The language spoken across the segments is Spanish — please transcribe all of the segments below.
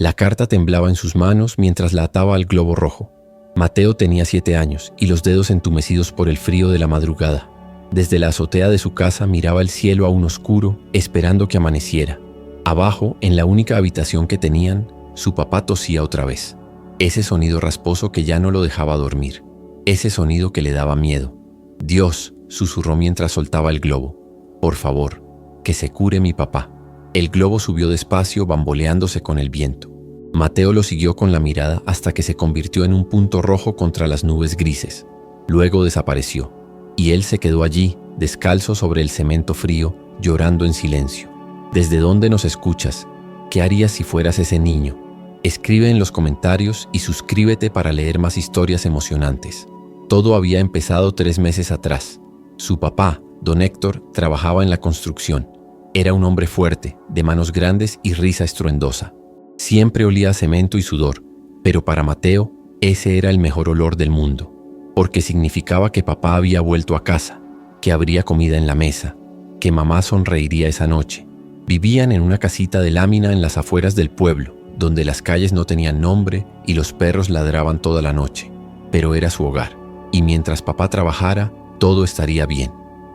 La carta temblaba en sus manos mientras la ataba al globo rojo. Mateo tenía 7 años y los dedos entumecidos por el frío de la madrugada. Desde la azotea de su casa miraba el cielo aún oscuro, esperando que amaneciera. Abajo, en la única habitación que tenían, su papá tosía otra vez. Ese sonido rasposo que ya no lo dejaba dormir. Ese sonido que le daba miedo. «Dios», susurró mientras soltaba el globo. «Por favor, que se cure mi papá». El globo subió despacio, bamboleándose con el viento. Mateo lo siguió con la mirada hasta que se convirtió en un punto rojo contra las nubes grises. Luego desapareció, y él se quedó allí, descalzo sobre el cemento frío, llorando en silencio. ¿Desde dónde nos escuchas? ¿Qué harías si fueras ese niño? Escribe en los comentarios y suscríbete para leer más historias emocionantes. Todo había empezado 3 meses atrás. Su papá, don Héctor, trabajaba en la construcción. Era un hombre fuerte, de manos grandes y risa estruendosa. Siempre olía a cemento y sudor, pero para Mateo, ese era el mejor olor del mundo, porque significaba que papá había vuelto a casa, que habría comida en la mesa, que mamá sonreiría esa noche. Vivían en una casita de lámina en las afueras del pueblo, donde las calles no tenían nombre y los perros ladraban toda la noche, pero era su hogar, y mientras papá trabajara, todo estaría bien,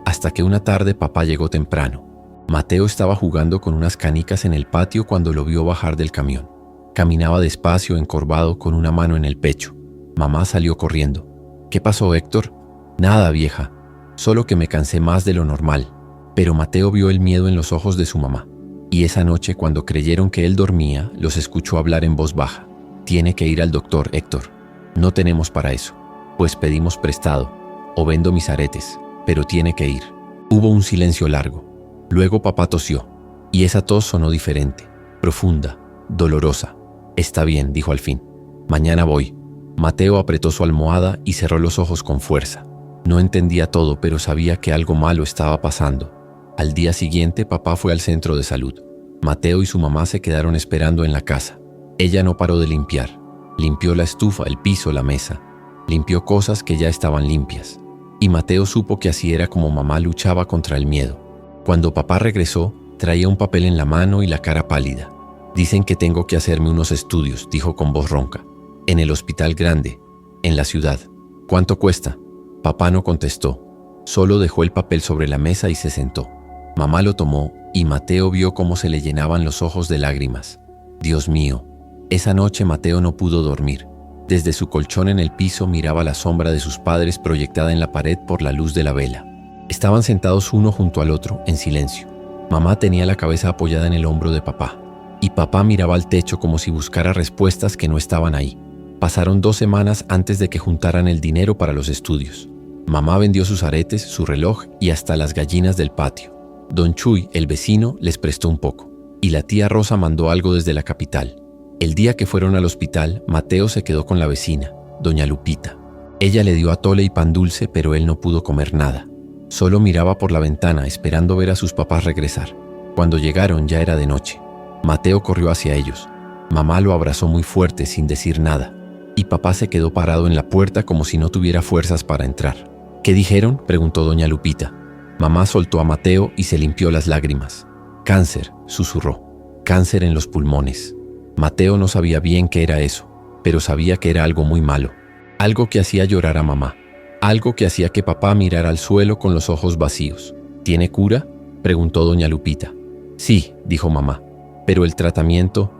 hasta que una tarde papá llegó temprano. Mateo estaba jugando con unas canicas en el patio cuando lo vio bajar del camión. Caminaba despacio, encorvado, con una mano en el pecho. Mamá salió corriendo. «¿Qué pasó, Héctor?» «Nada, vieja. Solo que me cansé más de lo normal». Pero Mateo vio el miedo en los ojos de su mamá. Y esa noche, cuando creyeron que él dormía, los escuchó hablar en voz baja. «Tiene que ir al doctor, Héctor. No tenemos para eso. Pues pedimos prestado. O vendo mis aretes. Pero tiene que ir». Hubo un silencio largo. Luego papá tosió, y esa tos sonó diferente, profunda, dolorosa. «Está bien», dijo al fin. «Mañana voy». Mateo apretó su almohada y cerró los ojos con fuerza. No entendía todo, pero sabía que algo malo estaba pasando. Al día siguiente, papá fue al centro de salud. Mateo y su mamá se quedaron esperando en la casa. Ella no paró de limpiar. Limpió la estufa, el piso, la mesa. Limpió cosas que ya estaban limpias. Y Mateo supo que así era como mamá luchaba contra el miedo. Cuando papá regresó, traía un papel en la mano y la cara pálida. «Dicen que tengo que hacerme unos estudios», dijo con voz ronca. «En el hospital grande, en la ciudad. ¿Cuánto cuesta?» Papá no contestó. Solo dejó el papel sobre la mesa y se sentó. Mamá lo tomó y Mateo vio cómo se le llenaban los ojos de lágrimas. Dios mío. Esa noche Mateo no pudo dormir. Desde su colchón en el piso miraba la sombra de sus padres proyectada en la pared por la luz de la vela. Estaban sentados uno junto al otro, en silencio. Mamá tenía la cabeza apoyada en el hombro de papá, y papá miraba al techo como si buscara respuestas que no estaban ahí. Pasaron 2 semanas antes de que juntaran el dinero para los estudios. Mamá vendió sus aretes, su reloj y hasta las gallinas del patio. Don Chuy, el vecino, les prestó un poco, y la tía Rosa mandó algo desde la capital. El día que fueron al hospital, Mateo se quedó con la vecina, doña Lupita. Ella le dio atole y pan dulce, pero él no pudo comer nada. Solo miraba por la ventana, esperando ver a sus papás regresar. Cuando llegaron ya era de noche. Mateo corrió hacia ellos. Mamá lo abrazó muy fuerte sin decir nada, y papá se quedó parado en la puerta como si no tuviera fuerzas para entrar. «¿Qué dijeron?», preguntó doña Lupita. Mamá soltó a Mateo y se limpió las lágrimas. «Cáncer», susurró. «Cáncer en los pulmones». Mateo no sabía bien qué era eso, pero sabía que era algo muy malo. Algo que hacía llorar a mamá. Algo que hacía que papá mirara al suelo con los ojos vacíos. «¿Tiene cura?», preguntó doña Lupita. «Sí», dijo mamá, «pero el tratamiento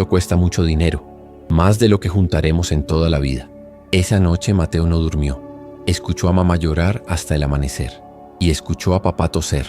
cuesta mucho dinero, más de lo que juntaremos en toda la vida». Esa noche Mateo no durmió. Escuchó a mamá llorar hasta el amanecer, y escuchó a papá toser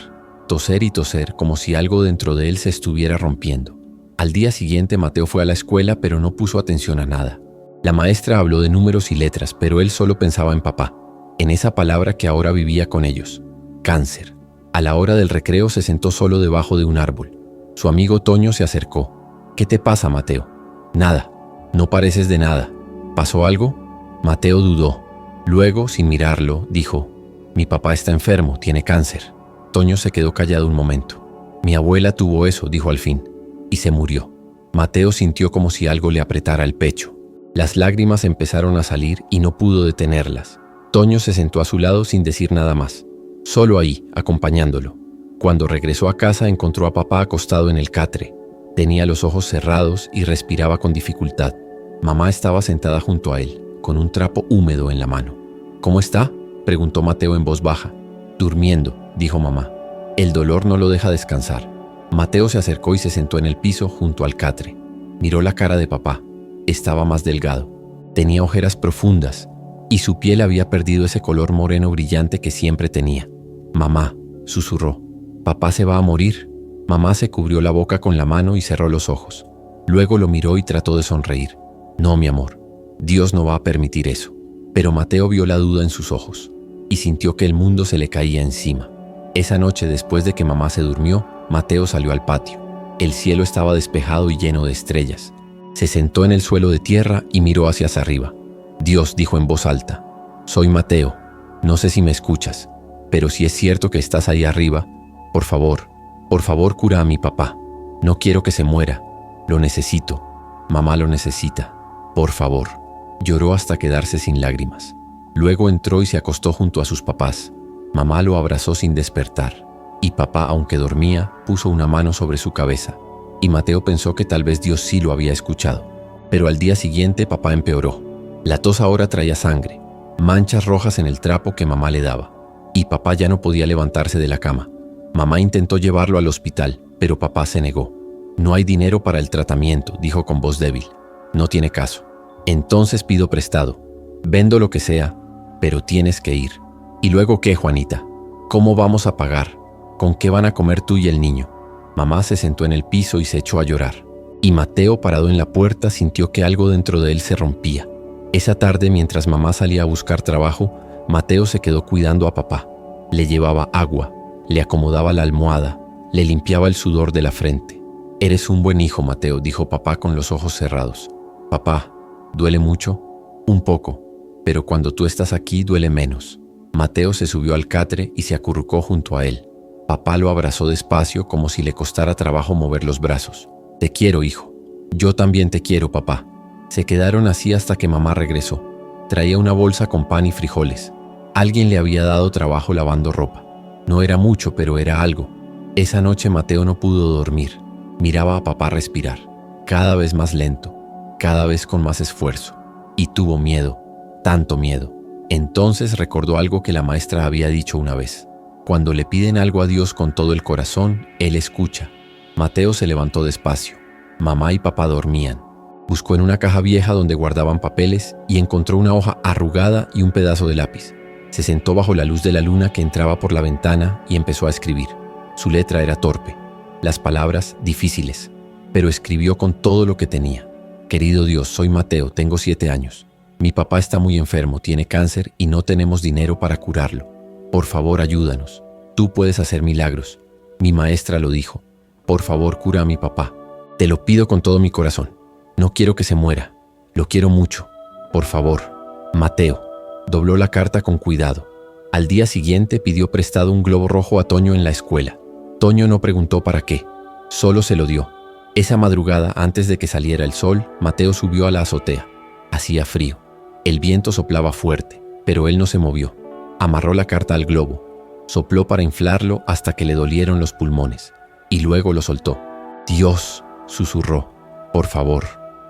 y toser como si algo dentro de él se estuviera rompiendo. Al día siguiente Mateo fue a la escuela, pero no puso atención a nada. La maestra habló de números y letras, pero él solo pensaba en papá, en esa palabra que ahora vivía con ellos: cáncer. A la hora del recreo se sentó solo debajo de un árbol. Su amigo Toño se acercó. «¿Qué te pasa, Mateo?» «Nada. No pareces de nada. ¿Pasó algo?» Mateo dudó. Luego, sin mirarlo, dijo: «Mi papá está enfermo, tiene cáncer». Toño se quedó callado un momento. «Mi abuela tuvo eso», dijo al fin, «y se murió». Mateo sintió como si algo le apretara el pecho. Las lágrimas empezaron a salir y no pudo detenerlas. Toño se sentó a su lado sin decir nada más, solo ahí, acompañándolo. Cuando regresó a casa encontró a papá acostado en el catre. Tenía los ojos cerrados y respiraba con dificultad. Mamá estaba sentada junto a él, con un trapo húmedo en la mano. «¿Cómo está?», preguntó Mateo en voz baja. «Durmiendo», dijo mamá. «El dolor no lo deja descansar». Mateo se acercó y se sentó en el piso junto al catre. Miró la cara de papá. Estaba más delgado. Tenía ojeras profundas y su piel había perdido ese color moreno brillante que siempre tenía. «Mamá», susurró, «¿papá se va a morir?». Mamá se cubrió la boca con la mano y cerró los ojos. Luego lo miró y trató de sonreír. «No, mi amor, Dios no va a permitir eso». Pero Mateo vio la duda en sus ojos y sintió que el mundo se le caía encima. Esa noche, después de que mamá se durmió, Mateo salió al patio. El cielo estaba despejado y lleno de estrellas. Se sentó en el suelo de tierra y miró hacia arriba. «Dios», dijo en voz alta, «soy Mateo. No sé si me escuchas, pero si es cierto que estás ahí arriba, por favor, cura a mi papá. No quiero que se muera. Lo necesito. Mamá lo necesita. Por favor». Lloró hasta quedarse sin lágrimas. Luego entró y se acostó junto a sus papás. Mamá lo abrazó sin despertar, y papá, aunque dormía, puso una mano sobre su cabeza, y Mateo pensó que tal vez Dios sí lo había escuchado. Pero al día siguiente papá empeoró. La tos ahora traía sangre, manchas rojas en el trapo que mamá le daba, y papá ya no podía levantarse de la cama. Mamá intentó llevarlo al hospital, pero papá se negó. «No hay dinero para el tratamiento», dijo con voz débil. «No tiene caso. Entonces pido prestado. Vendo lo que sea, pero tienes que ir». «¿Y luego qué, Juanita? ¿Cómo vamos a pagar? ¿Con qué van a comer tú y el niño?». Mamá se sentó en el piso y se echó a llorar. Y Mateo, parado en la puerta, sintió que algo dentro de él se rompía. Esa tarde, mientras mamá salía a buscar trabajo, Mateo se quedó cuidando a papá. Le llevaba agua, le acomodaba la almohada, le limpiaba el sudor de la frente. «Eres un buen hijo, Mateo», dijo papá con los ojos cerrados. «Papá, ¿duele mucho?». «Un poco, pero cuando tú estás aquí duele menos». Mateo se subió al catre y se acurrucó junto a él. Papá lo abrazó despacio como si le costara trabajo mover los brazos. «Te quiero, hijo». «Yo también te quiero, papá». Se quedaron así hasta que mamá regresó. Traía una bolsa con pan y frijoles. Alguien le había dado trabajo lavando ropa. No era mucho, pero era algo. Esa noche Mateo no pudo dormir. Miraba a papá respirar, cada vez más lento, cada vez con más esfuerzo. Y tuvo miedo, tanto miedo. Entonces recordó algo que la maestra había dicho una vez. Cuando le piden algo a Dios con todo el corazón, Él escucha. Mateo se levantó despacio. Mamá y papá dormían. Buscó en una caja vieja donde guardaban papeles y encontró una hoja arrugada y un pedazo de lápiz. Se sentó bajo la luz de la luna que entraba por la ventana y empezó a escribir. Su letra era torpe, las palabras difíciles, pero escribió con todo lo que tenía. «Querido Dios, soy Mateo, tengo 7 años. Mi papá está muy enfermo, tiene cáncer y no tenemos dinero para curarlo. Por favor, ayúdanos. Tú puedes hacer milagros. Mi maestra lo dijo. Por favor, cura a mi papá. Te lo pido con todo mi corazón. No quiero que se muera. Lo quiero mucho. Por favor. Mateo». Dobló la carta con cuidado. Al día siguiente pidió prestado un globo rojo a Toño en la escuela. Toño no preguntó para qué, solo se lo dio. Esa madrugada, antes de que saliera el sol, Mateo subió a la azotea. Hacía frío. El viento soplaba fuerte, pero él no se movió. Amarró la carta al globo. Sopló para inflarlo hasta que le dolieron los pulmones, y luego lo soltó. «Dios», susurró, «por favor,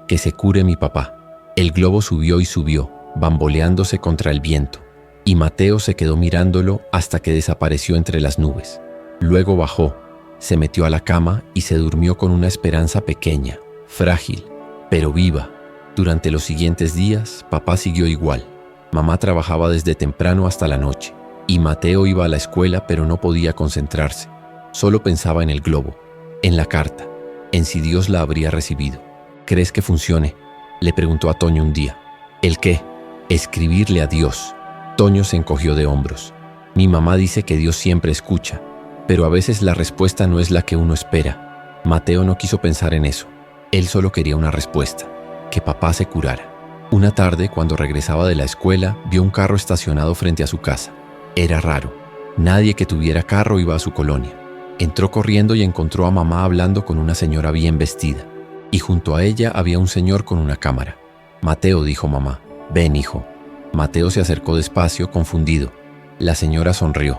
que se cure mi papá». El globo subió y subió, bamboleándose contra el viento, y Mateo se quedó mirándolo hasta que desapareció entre las nubes. Luego bajó, se metió a la cama y se durmió con una esperanza pequeña, frágil, pero viva. Durante los siguientes días, papá siguió igual. Mamá trabajaba desde temprano hasta la noche, y Mateo iba a la escuela pero no podía concentrarse. Solo pensaba en el globo, en la carta, en si Dios la habría recibido. «¿Crees que funcione?», le preguntó a Toño un día. «¿El qué?». «Escribirle a Dios». Toño se encogió de hombros. «Mi mamá dice que Dios siempre escucha, pero a veces la respuesta no es la que uno espera». Mateo no quiso pensar en eso. Él solo quería una respuesta, que papá se curara. Una tarde, cuando regresaba de la escuela, vio un carro estacionado frente a su casa. Era raro. Nadie que tuviera carro iba a su colonia. Entró corriendo y encontró a mamá hablando con una señora bien vestida. Y junto a ella había un señor con una cámara. «Mateo», dijo mamá, «ven, hijo». Mateo se acercó despacio, confundido. La señora sonrió.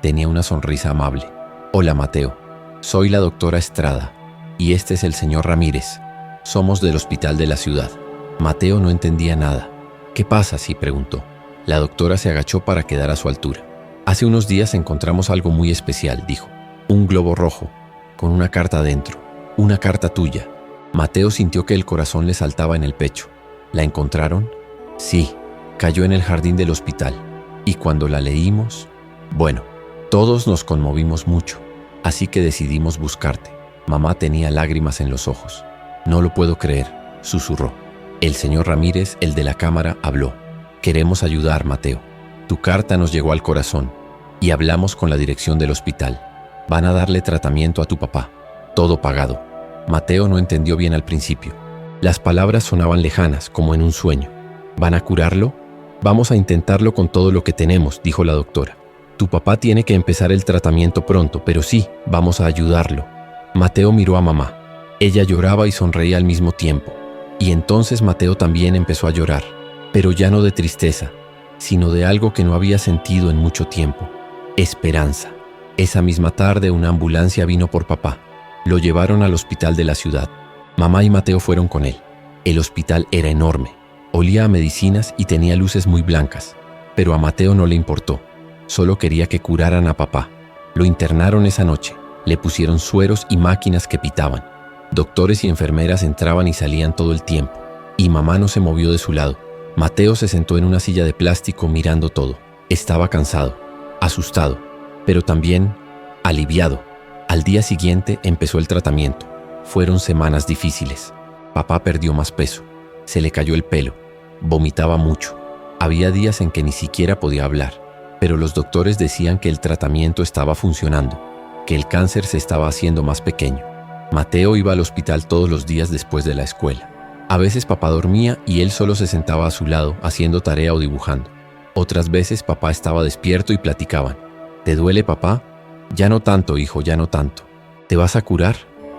Tenía una sonrisa amable. «Hola, Mateo. Soy la doctora Estrada. Y este es el señor Ramírez. Somos del hospital de la ciudad. Mateo no entendía nada. ¿Qué pasa?, sí preguntó. La doctora se agachó para quedar a su altura. Hace unos días encontramos algo muy especial, dijo. Un globo rojo, con una carta dentro. Una carta tuya. Mateo sintió que el corazón le saltaba en el pecho. ¿La encontraron? Sí, cayó en el jardín del hospital. Y cuando la leímos, bueno, todos nos conmovimos mucho. Así que decidimos buscarte. Mamá tenía lágrimas en los ojos. No lo puedo creer, susurró. El señor Ramírez, el de la cámara, habló. Queremos ayudar, Mateo. Tu carta nos llegó al corazón y hablamos con la dirección del hospital. Van a darle tratamiento a tu papá. Todo pagado. Mateo no entendió bien al principio. Las palabras sonaban lejanas, como en un sueño. ¿Van a curarlo? Vamos a intentarlo con todo lo que tenemos, dijo la doctora. Tu papá tiene que empezar el tratamiento pronto, pero sí, vamos a ayudarlo. Mateo miró a mamá. Ella lloraba y sonreía al mismo tiempo. Y entonces Mateo también empezó a llorar, pero ya no de tristeza, sino de algo que no había sentido en mucho tiempo. Esperanza. Esa misma tarde una ambulancia vino por papá. Lo llevaron al hospital de la ciudad. Mamá y Mateo fueron con él. El hospital era enorme. Olía a medicinas y tenía luces muy blancas. Pero a Mateo no le importó. Solo quería que curaran a papá. Lo internaron esa noche. Le pusieron sueros y máquinas que pitaban. Doctores y enfermeras entraban y salían todo el tiempo. Y mamá no se movió de su lado. Mateo se sentó en una silla de plástico mirando todo. Estaba cansado, asustado, pero también aliviado. Al día siguiente empezó el tratamiento. Fueron semanas difíciles. Papá perdió más peso. Se le cayó el pelo. Vomitaba mucho. Había días en que ni siquiera podía hablar. Pero los doctores decían que el tratamiento estaba funcionando, que el cáncer se estaba haciendo más pequeño. Mateo iba al hospital todos los días después de la escuela. A veces papá dormía y él solo se sentaba a su lado haciendo tarea o dibujando. Otras veces papá estaba despierto y platicaban. ¿Te duele, papá? Ya no tanto, hijo, ya no tanto. ¿Te vas a curar?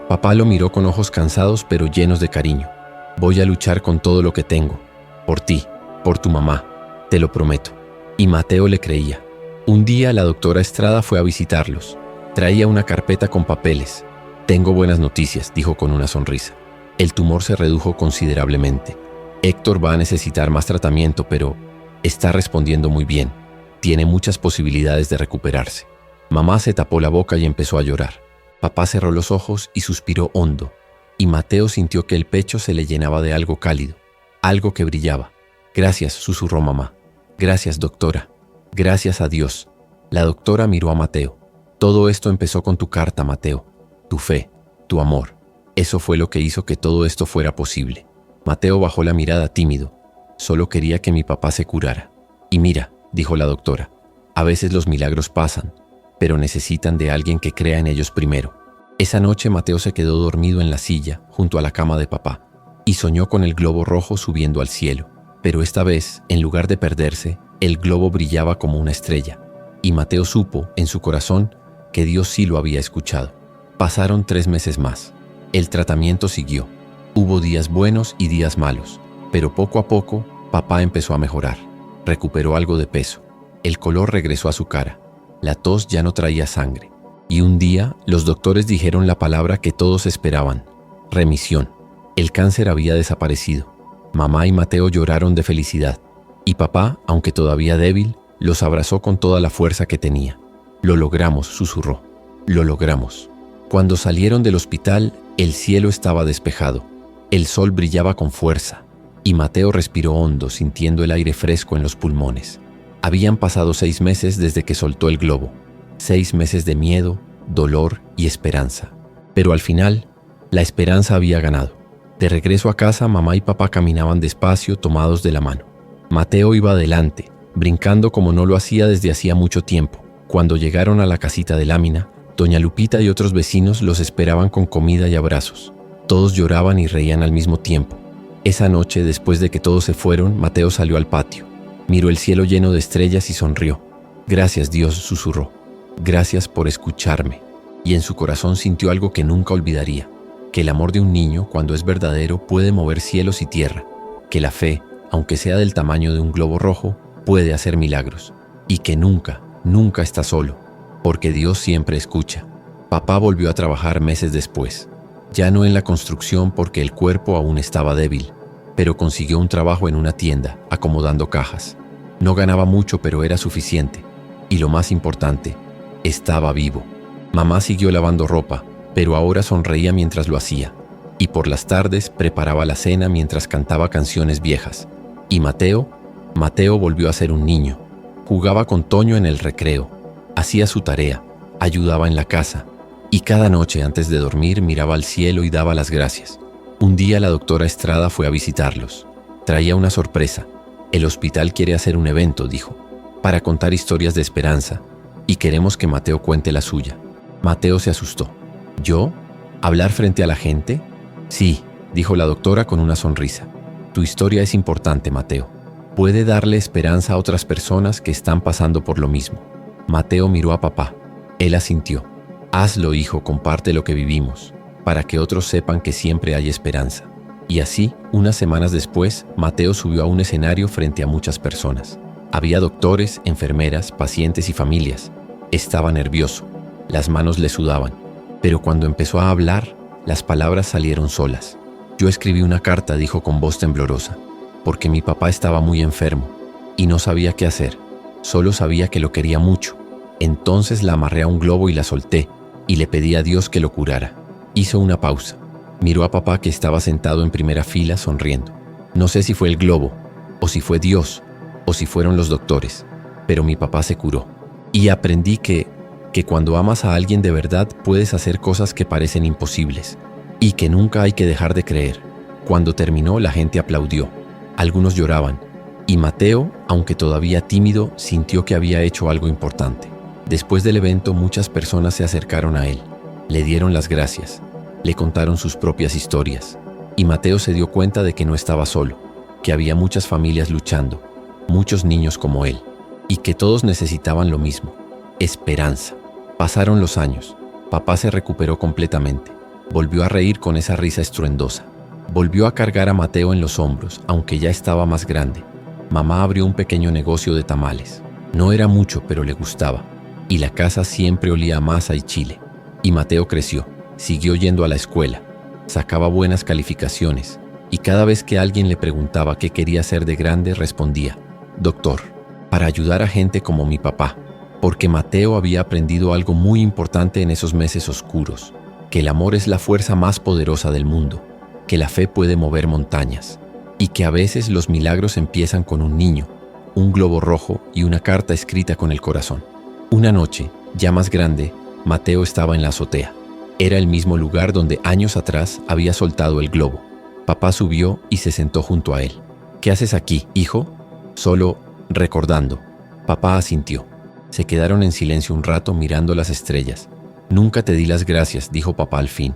Papá lo miró con ojos cansados pero llenos de cariño. Voy a luchar con todo lo que tengo. Por ti, por tu mamá, te lo prometo. Y Mateo le creía. Un día la doctora Estrada fue a visitarlos. Traía una carpeta con papeles. Tengo buenas noticias, dijo con una sonrisa. El tumor se redujo considerablemente. Héctor va a necesitar más tratamiento, pero está respondiendo muy bien. Tiene muchas posibilidades de recuperarse. Mamá se tapó la boca y empezó a llorar. Papá cerró los ojos y suspiró hondo. Y Mateo sintió que el pecho se le llenaba de algo cálido, algo que brillaba. Gracias, susurró mamá. Gracias, doctora. Gracias a Dios. La doctora miró a Mateo. Todo esto empezó con tu carta, Mateo. Tu fe, tu amor. Eso fue lo que hizo que todo esto fuera posible. Mateo bajó la mirada tímido. Solo quería que mi papá se curara. Y mira, dijo la doctora, a veces los milagros pasan, pero necesitan de alguien que crea en ellos primero. Esa noche Mateo se quedó dormido en la silla, junto a la cama de papá, y soñó con el globo rojo subiendo al cielo. Pero esta vez, en lugar de perderse, el globo brillaba como una estrella. Y Mateo supo, en su corazón, que Dios sí lo había escuchado. Pasaron 3 meses más. El tratamiento siguió. Hubo días buenos y días malos, pero poco a poco, papá empezó a mejorar. Recuperó algo de peso. El color regresó a su cara. La tos ya no traía sangre. Y un día, los doctores dijeron la palabra que todos esperaban: remisión. El cáncer había desaparecido. Mamá y Mateo lloraron de felicidad. Y papá, aunque todavía débil, los abrazó con toda la fuerza que tenía. Lo logramos, susurró. Lo logramos. Cuando salieron del hospital, el cielo estaba despejado. El sol brillaba con fuerza. Y Mateo respiró hondo, sintiendo el aire fresco en los pulmones. Habían pasado 6 meses desde que soltó el globo. 6 meses de miedo, dolor y esperanza. Pero al final, la esperanza había ganado. De regreso a casa, mamá y papá caminaban despacio, tomados de la mano. Mateo iba adelante, brincando como no lo hacía desde hacía mucho tiempo. Cuando llegaron a la casita de lámina, doña Lupita y otros vecinos los esperaban con comida y abrazos. Todos lloraban y reían al mismo tiempo. Esa noche, después de que todos se fueron, Mateo salió al patio. Miró el cielo lleno de estrellas y sonrió. Gracias, Dios, susurró. Gracias por escucharme. Y en su corazón sintió algo que nunca olvidaría. Que el amor de un niño, cuando es verdadero, puede mover cielos y tierra. Que la fe, aunque sea del tamaño de un globo rojo, puede hacer milagros. Y que nunca, nunca está solo, porque Dios siempre escucha. Papá volvió a trabajar meses después. Ya no en la construcción porque el cuerpo aún estaba débil, pero consiguió un trabajo en una tienda, acomodando cajas. No ganaba mucho, pero era suficiente. Y lo más importante, estaba vivo. Mamá siguió lavando ropa, pero ahora sonreía mientras lo hacía. Y por las tardes preparaba la cena mientras cantaba canciones viejas. Y Mateo volvió a ser un niño. Jugaba con Toño en el recreo, hacía su tarea, ayudaba en la casa. Y cada noche antes de dormir miraba al cielo y daba las gracias. Un día la doctora Estrada fue a visitarlos. Traía una sorpresa. El hospital quiere hacer un evento, dijo, para contar historias de esperanza, y queremos que Mateo cuente la suya. Mateo se asustó. ¿Yo? ¿Hablar frente a la gente? Sí, dijo la doctora con una sonrisa. Tu historia es importante, Mateo. Puede darle esperanza a otras personas que están pasando por lo mismo. Mateo miró a papá. Él asintió. Hazlo, hijo, comparte lo que vivimos, para que otros sepan que siempre hay esperanza. Y así, unas semanas después, Mateo subió a un escenario frente a muchas personas. Había doctores, enfermeras, pacientes y familias. Estaba nervioso. Las manos le sudaban. Pero cuando empezó a hablar, las palabras salieron solas. Yo escribí una carta, dijo con voz temblorosa, porque mi papá estaba muy enfermo y no sabía qué hacer. Solo sabía que lo quería mucho. Entonces la amarré a un globo y la solté, y le pedí a Dios que lo curara. Hizo una pausa. Miró a papá que estaba sentado en primera fila sonriendo. No sé si fue el globo, o si fue Dios, o si fueron los doctores, pero mi papá se curó. Y aprendí que cuando amas a alguien de verdad puedes hacer cosas que parecen imposibles, y que nunca hay que dejar de creer. Cuando terminó, la gente aplaudió. Algunos lloraban, y Mateo, aunque todavía tímido, sintió que había hecho algo importante. Después del evento, muchas personas se acercaron a él, le dieron las gracias, le contaron sus propias historias, y Mateo se dio cuenta de que no estaba solo, que había muchas familias luchando, muchos niños como él, y que todos necesitaban lo mismo, esperanza. Pasaron los años, papá se recuperó completamente, volvió a reír con esa risa estruendosa, volvió a cargar a Mateo en los hombros, aunque ya estaba más grande. Mamá abrió un pequeño negocio de tamales, no era mucho, pero le gustaba. Y la casa siempre olía a masa y chile. Y Mateo creció, siguió yendo a la escuela, sacaba buenas calificaciones, y cada vez que alguien le preguntaba qué quería ser de grande, respondía, doctor, para ayudar a gente como mi papá, porque Mateo había aprendido algo muy importante en esos meses oscuros, que el amor es la fuerza más poderosa del mundo, que la fe puede mover montañas, y que a veces los milagros empiezan con un niño, un globo rojo y una carta escrita con el corazón. Una noche, ya más grande, Mateo estaba en la azotea. Era el mismo lugar donde años atrás había soltado el globo. Papá subió y se sentó junto a él. ¿Qué haces aquí, hijo? Solo recordando. Papá asintió. Se quedaron en silencio un rato mirando las estrellas. Nunca te di las gracias, dijo papá al fin.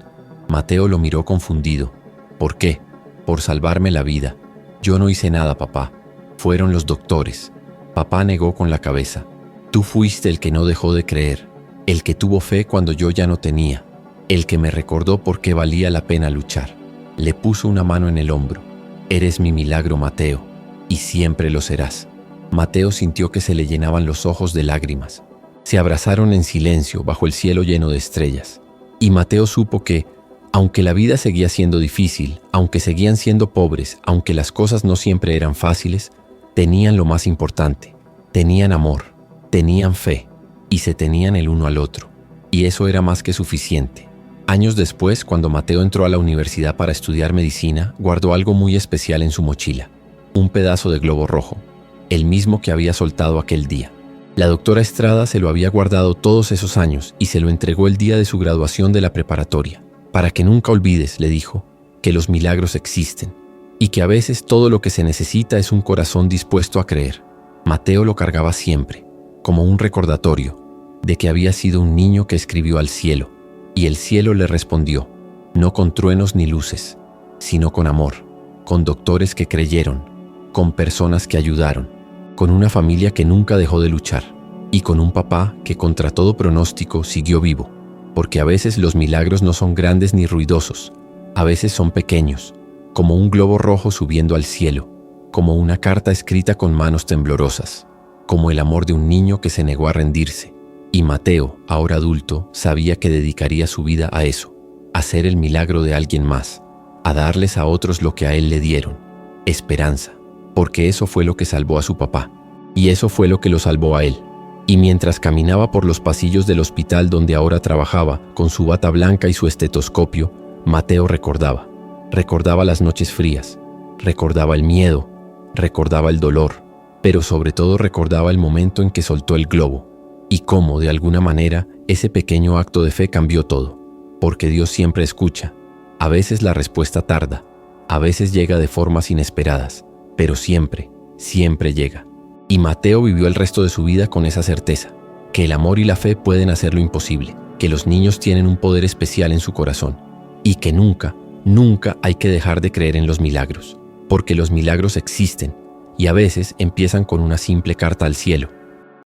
Mateo lo miró confundido. ¿Por qué? Por salvarme la vida. Yo no hice nada, papá. Fueron los doctores. Papá negó con la cabeza. Tú fuiste el que no dejó de creer, el que tuvo fe cuando yo ya no tenía, el que me recordó por qué valía la pena luchar. Le puso una mano en el hombro. Eres mi milagro, Mateo, y siempre lo serás. Mateo sintió que se le llenaban los ojos de lágrimas. Se abrazaron en silencio bajo el cielo lleno de estrellas. Y Mateo supo que, aunque la vida seguía siendo difícil, aunque seguían siendo pobres, aunque las cosas no siempre eran fáciles, tenían lo más importante, tenían amor. Tenían fe y se tenían el uno al otro, y eso era más que suficiente. Años después, cuando Mateo entró a la universidad para estudiar medicina, guardó algo muy especial en su mochila, un pedazo de globo rojo, el mismo que había soltado aquel día. La doctora Estrada se lo había guardado todos esos años y se lo entregó el día de su graduación de la preparatoria. Para que nunca olvides, le dijo, que los milagros existen y que a veces todo lo que se necesita es un corazón dispuesto a creer. Mateo lo cargaba siempre, como un recordatorio de que había sido un niño que escribió al cielo, y el cielo le respondió, no con truenos ni luces, sino con amor, con doctores que creyeron, con personas que ayudaron, con una familia que nunca dejó de luchar, y con un papá que contra todo pronóstico siguió vivo, porque a veces los milagros no son grandes ni ruidosos, a veces son pequeños, como un globo rojo subiendo al cielo, como una carta escrita con manos temblorosas, como el amor de un niño que se negó a rendirse. Y Mateo, ahora adulto, sabía que dedicaría su vida a eso, a ser el milagro de alguien más, a darles a otros lo que a él le dieron, esperanza, porque eso fue lo que salvó a su papá, y eso fue lo que lo salvó a él. Y mientras caminaba por los pasillos del hospital donde ahora trabajaba, con su bata blanca y su estetoscopio, Mateo recordaba las noches frías, recordaba el miedo, recordaba el dolor, pero sobre todo recordaba el momento en que soltó el globo, y cómo, de alguna manera, ese pequeño acto de fe cambió todo, porque Dios siempre escucha. A veces la respuesta tarda, a veces llega de formas inesperadas, pero siempre, siempre llega. Y Mateo vivió el resto de su vida con esa certeza, que el amor y la fe pueden hacer lo imposible, que los niños tienen un poder especial en su corazón, y que nunca, nunca hay que dejar de creer en los milagros, porque los milagros existen, y a veces empiezan con una simple carta al cielo,